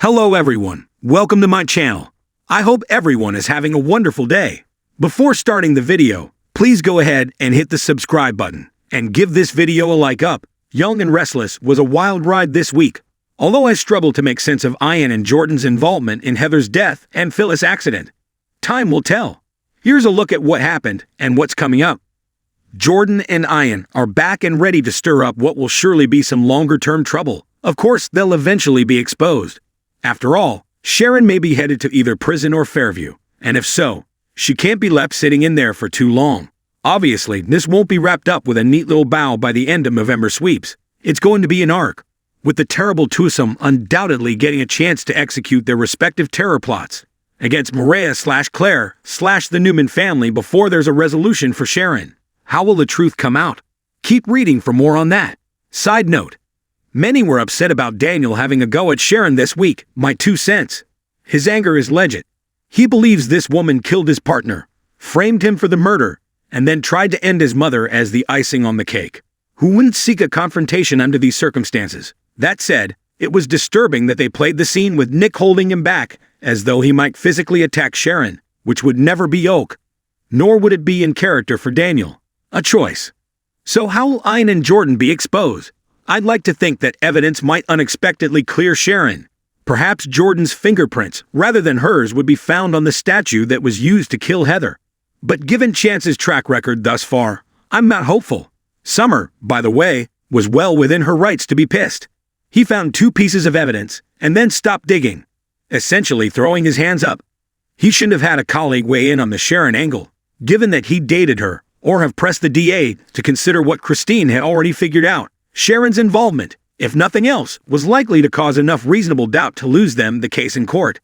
Hello everyone, welcome to my channel. I hope everyone is having a wonderful day. Before starting the video, please go ahead and hit the subscribe button and give this video a like up. Young and Restless was a wild ride this week. Although I struggle to make sense of Ian and Jordan's involvement in Heather's death and Phyllis' accident, time will tell. Here's a look at what happened and what's coming up. Jordan and Ian are back and ready to stir up what will surely be some longer-term trouble. Of course, they'll eventually be exposed. After all, Sharon may be headed to either prison or Fairview, and if so, she can't be left sitting in there for too long. Obviously, this won't be wrapped up with a neat little bow by the end of November sweeps. It's going to be an arc, with the terrible twosome undoubtedly getting a chance to execute their respective terror plots against Maria/Claire/the Newman family before there's a resolution for Sharon. How will the truth come out? Keep reading for more on that. Side note, many were upset about Daniel having a go at Sharon this week. My 2 cents. His anger is legit. He believes this woman killed his partner, framed him for the murder, and then tried to end his mother as the icing on the cake. Who wouldn't seek a confrontation under these circumstances? That said, it was disturbing that they played the scene with Nick holding him back, as though he might physically attack Sharon, which would never be Oak. Nor would it be in character for Daniel. A choice. So how will Ian and Jordan be exposed? I'd like to think that evidence might unexpectedly clear Sharon. Perhaps Jordan's fingerprints, rather than hers, would be found on the statue that was used to kill Heather. But given Chance's track record thus far, I'm not hopeful. Summer, by the way, was well within her rights to be pissed. He found 2 pieces of evidence and then stopped digging, essentially throwing his hands up. He shouldn't have had a colleague weigh in on the Sharon angle, given that he dated her, or have pressed the DA to consider what Christine had already figured out. Sharon's involvement, if nothing else, was likely to cause enough reasonable doubt to lose them the case in court.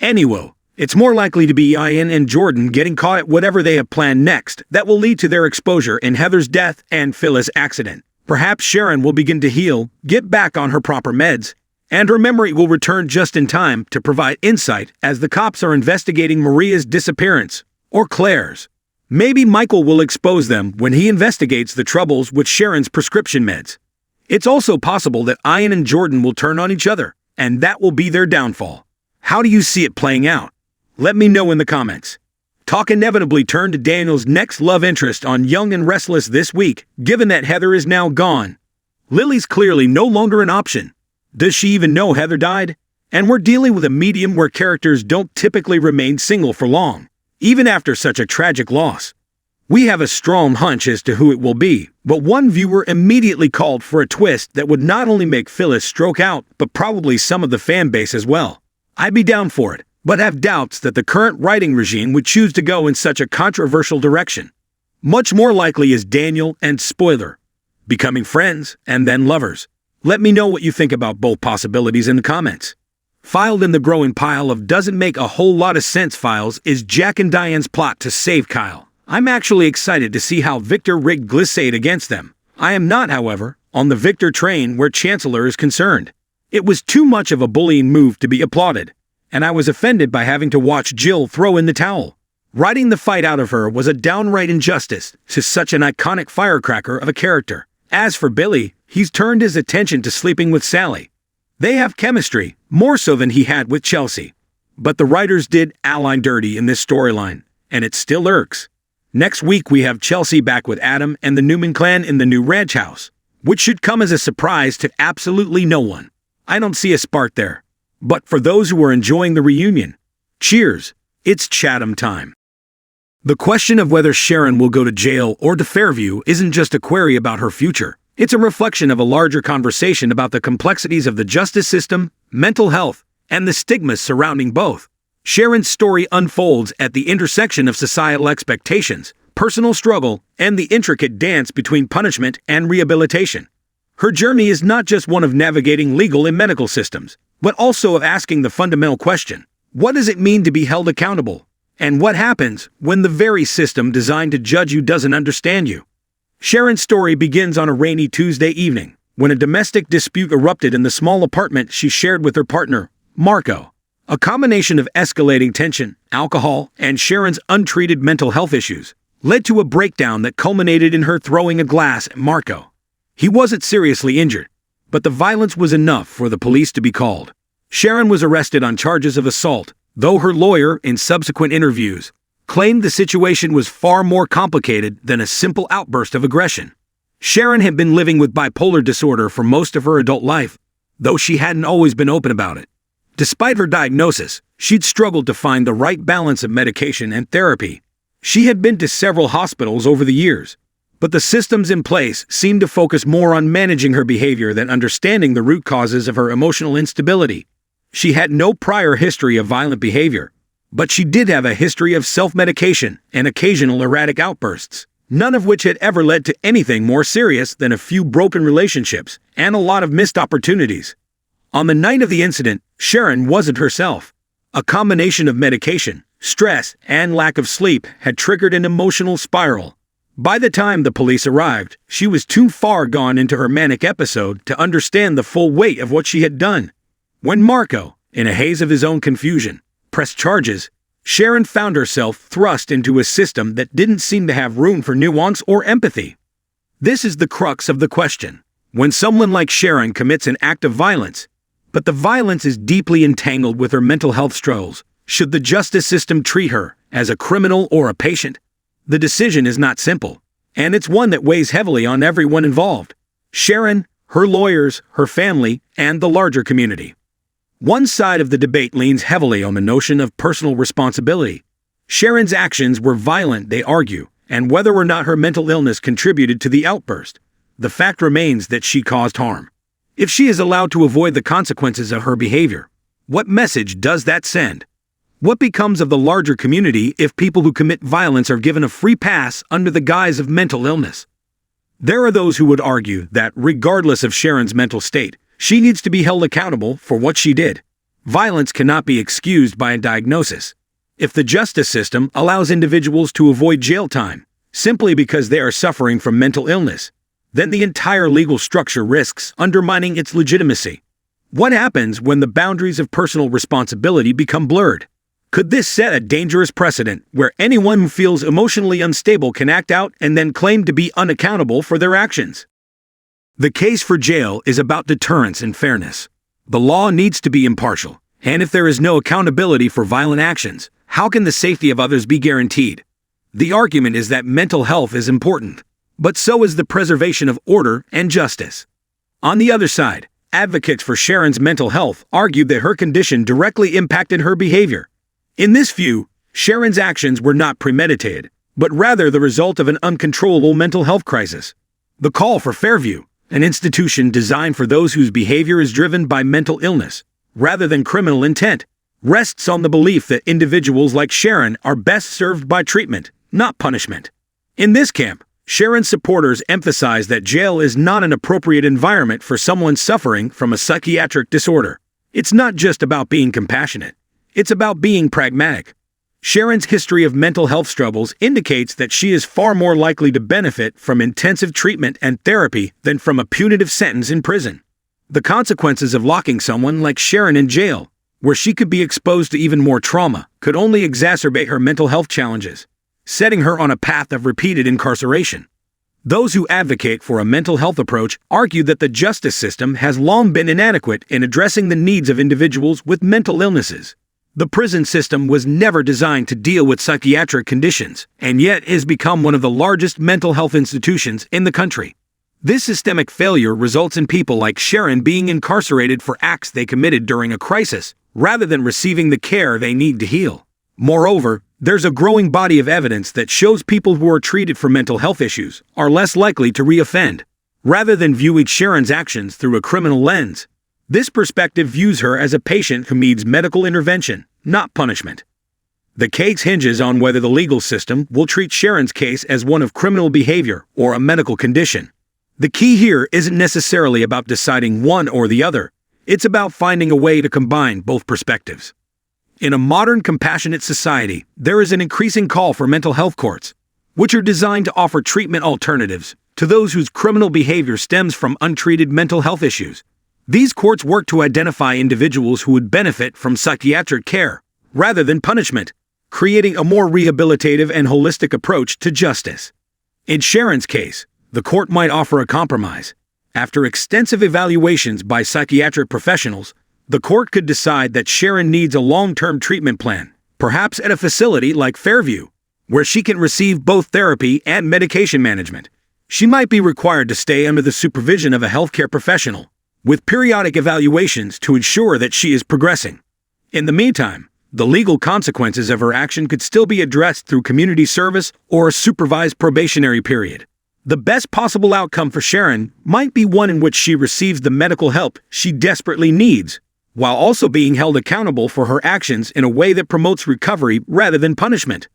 Anyway, it's more likely to be Ian and Jordan getting caught at whatever they have planned next that will lead to their exposure in Heather's death and Phyllis' accident. Perhaps Sharon will begin to heal, get back on her proper meds, and her memory will return just in time to provide insight as the cops are investigating Maria's disappearance, or Claire's. Maybe Michael will expose them when he investigates the troubles with Sharon's prescription meds. It's also possible that Ian and Jordan will turn on each other, and that will be their downfall. How do you see it playing out? Let me know in the comments. Talk inevitably turned to Daniel's next love interest on Young and Restless this week, given that Heather is now gone. Lily's clearly no longer an option. Does she even know Heather died? And we're dealing with a medium where characters don't typically remain single for long, even after such a tragic loss. We have a strong hunch as to who it will be, but one viewer immediately called for a twist that would not only make Phyllis stroke out, but probably some of the fan base as well. I'd be down for it, but have doubts that the current writing regime would choose to go in such a controversial direction. Much more likely is Daniel and Spoiler becoming friends and then lovers. Let me know what you think about both possibilities in the comments. Filed in the growing pile of doesn't make a whole lot of sense files is Jack and Diane's plot to save Kyle. I'm actually excited to see how Victor rigged Glissade against them. I am not, however, on the Victor train where Chancellor is concerned. It was too much of a bullying move to be applauded, and I was offended by having to watch Jill throw in the towel. Writing the fight out of her was a downright injustice to such an iconic firecracker of a character. As for Billy, he's turned his attention to sleeping with Sally. They have chemistry, more so than he had with Chelsea. But the writers did Aline dirty in this storyline, and it still irks. Next week we have Chelsea back with Adam and the Newman clan in the new ranch house, which should come as a surprise to absolutely no one. I don't see a spark there. But for those who are enjoying the reunion, cheers, it's Chatham time. The question of whether Sharon will go to jail or to Fairview isn't just a query about her future. It's a reflection of a larger conversation about the complexities of the justice system, mental health, and the stigmas surrounding both. Sharon's story unfolds at the intersection of societal expectations, personal struggle, and the intricate dance between punishment and rehabilitation. Her journey is not just one of navigating legal and medical systems, but also of asking the fundamental question: what does it mean to be held accountable? And what happens when the very system designed to judge you doesn't understand you? Sharon's story begins on a rainy Tuesday evening, when a domestic dispute erupted in the small apartment she shared with her partner, Marco. A combination of escalating tension, alcohol, and Sharon's untreated mental health issues led to a breakdown that culminated in her throwing a glass at Marco. He wasn't seriously injured, but the violence was enough for the police to be called. Sharon was arrested on charges of assault, though her lawyer, in subsequent interviews, claimed the situation was far more complicated than a simple outburst of aggression. Sharon had been living with bipolar disorder for most of her adult life, though she hadn't always been open about it. Despite her diagnosis, she'd struggled to find the right balance of medication and therapy. She had been to several hospitals over the years, but the systems in place seemed to focus more on managing her behavior than understanding the root causes of her emotional instability. She had no prior history of violent behavior, but she did have a history of self-medication and occasional erratic outbursts, none of which had ever led to anything more serious than a few broken relationships and a lot of missed opportunities. On the night of the incident, Sharon wasn't herself. A combination of medication, stress, and lack of sleep had triggered an emotional spiral. By the time the police arrived, she was too far gone into her manic episode to understand the full weight of what she had done. When Marco, in a haze of his own confusion, pressed charges, Sharon found herself thrust into a system that didn't seem to have room for nuance or empathy. This is the crux of the question. When someone like Sharon commits an act of violence, but the violence is deeply entangled with her mental health struggles, should the justice system treat her as a criminal or a patient? The decision is not simple, and it's one that weighs heavily on everyone involved: Sharon, her lawyers, her family, and the larger community. One side of the debate leans heavily on the notion of personal responsibility. Sharon's actions were violent, they argue, and whether or not her mental illness contributed to the outburst, the fact remains that she caused harm. If she is allowed to avoid the consequences of her behavior, what message does that send? What becomes of the larger community if people who commit violence are given a free pass under the guise of mental illness? There are those who would argue that, regardless of Sharon's mental state, she needs to be held accountable for what she did. Violence cannot be excused by a diagnosis. If the justice system allows individuals to avoid jail time simply because they are suffering from mental illness, then the entire legal structure risks undermining its legitimacy. What happens when the boundaries of personal responsibility become blurred? Could this set a dangerous precedent where anyone who feels emotionally unstable can act out and then claim to be unaccountable for their actions? The case for jail is about deterrence and fairness. The law needs to be impartial, and if there is no accountability for violent actions, how can the safety of others be guaranteed? The argument is that mental health is important, but so is the preservation of order and justice. On the other side, advocates for Sharon's mental health argued that her condition directly impacted her behavior. In this view, Sharon's actions were not premeditated, but rather the result of an uncontrollable mental health crisis. The call for Fairview, an institution designed for those whose behavior is driven by mental illness, rather than criminal intent, rests on the belief that individuals like Sharon are best served by treatment, not punishment. In this camp, Sharon's supporters emphasize that jail is not an appropriate environment for someone suffering from a psychiatric disorder. It's not just about being compassionate. It's about being pragmatic. Sharon's history of mental health struggles indicates that she is far more likely to benefit from intensive treatment and therapy than from a punitive sentence in prison. The consequences of locking someone like Sharon in jail, where she could be exposed to even more trauma, could only exacerbate her mental health challenges, setting her on a path of repeated incarceration. Those who advocate for a mental health approach argue that the justice system has long been inadequate in addressing the needs of individuals with mental illnesses. The prison system was never designed to deal with psychiatric conditions, and yet has become one of the largest mental health institutions in the country. This systemic failure results in people like Sharon being incarcerated for acts they committed during a crisis, rather than receiving the care they need to heal. Moreover, there's a growing body of evidence that shows people who are treated for mental health issues are less likely to reoffend. Rather than viewing Sharon's actions through a criminal lens, this perspective views her as a patient who needs medical intervention, not punishment. The case hinges on whether the legal system will treat Sharon's case as one of criminal behavior or a medical condition. The key here isn't necessarily about deciding one or the other. It's about finding a way to combine both perspectives. In a modern, compassionate society, there is an increasing call for mental health courts, which are designed to offer treatment alternatives to those whose criminal behavior stems from untreated mental health issues. These courts work to identify individuals who would benefit from psychiatric care, rather than punishment, creating a more rehabilitative and holistic approach to justice. In Sharon's case, the court might offer a compromise. After extensive evaluations by psychiatric professionals, The court could decide that Sharon needs a long-term treatment plan, perhaps at a facility like Fairview, where she can receive both therapy and medication management. She might be required to stay under the supervision of a healthcare professional, with periodic evaluations to ensure that she is progressing. In the meantime, the legal consequences of her action could still be addressed through community service or a supervised probationary period. The best possible outcome for Sharon might be one in which she receives the medical help she desperately needs, while also being held accountable for her actions in a way that promotes recovery rather than punishment.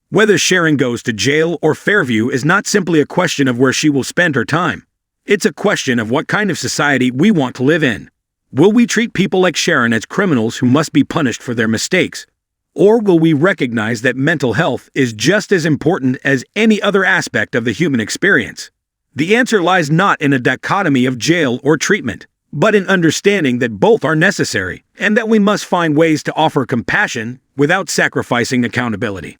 Whether Sharon goes to jail or Fairview is not simply a question of where she will spend her time. It's a question of what kind of society we want to live in. Will we treat people like Sharon as criminals who must be punished for their mistakes? Or will we recognize that mental health is just as important as any other aspect of the human experience? The answer lies not in a dichotomy of jail or treatment, but in understanding that both are necessary and that we must find ways to offer compassion without sacrificing accountability.